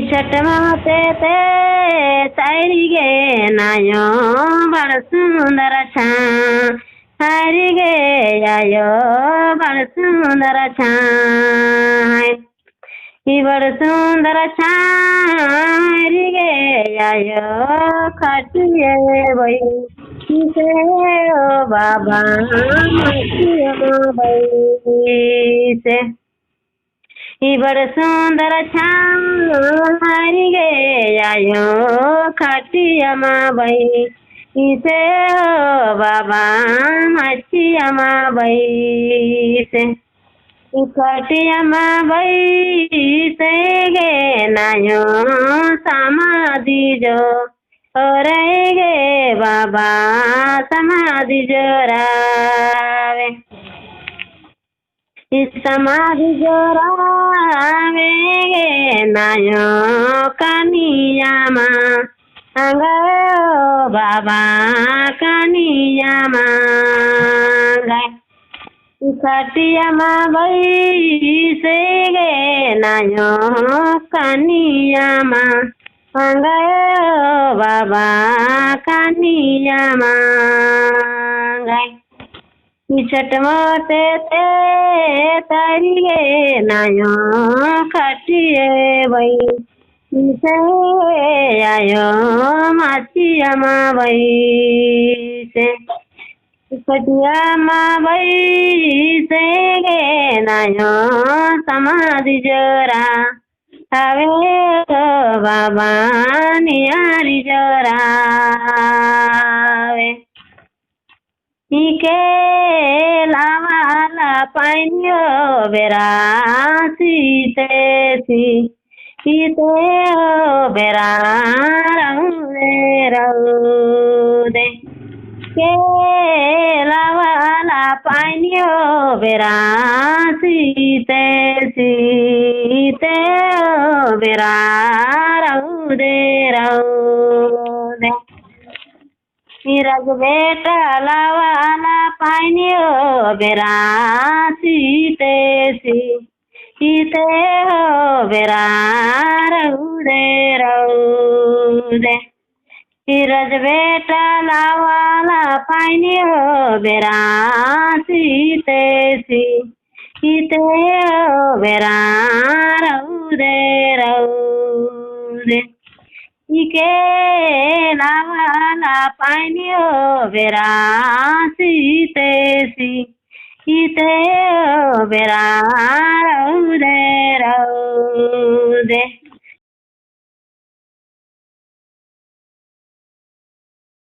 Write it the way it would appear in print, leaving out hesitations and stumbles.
छठ माते ते तारिगे नायो बड़ सुंदर छा हरिगे आयो बड़ सुंदर छा बड़ सुंदर छा हरिगे आयो खटिए बई से ओ बाबा मसिया बई से बड़ सुंदर छा हरिगे आयो खटिया बई से ओ बाबा मसिया बई से खटिया बई से गे नायो समाधि जो रे गे बाबा समाधि जोरावे समाधि जोरावे गे नायो कनिया गयो बाबा कनिया गए खटिया बई से गे नायो कनिया गयो बाबा कनिया गए छठ माते ते तारिगे नायो खटिए बई से आयो मसिया बई से खटिया बई से गे नायो समाधि जोरा हवे बाबा नियारी जोरा के लावाला पाइयो बेरा सीते बेरा रौदे के लावाला पाइयो बेरा सीते बेरा रौदे रग बेटा लावाला पाइयो बेरा सीते हो बेरा रौदे रज बेटा लावाला पाइयो बेरा सीते हो बेरा रौदे के लावाला पाइयो बेरा सीते बेरा रौदे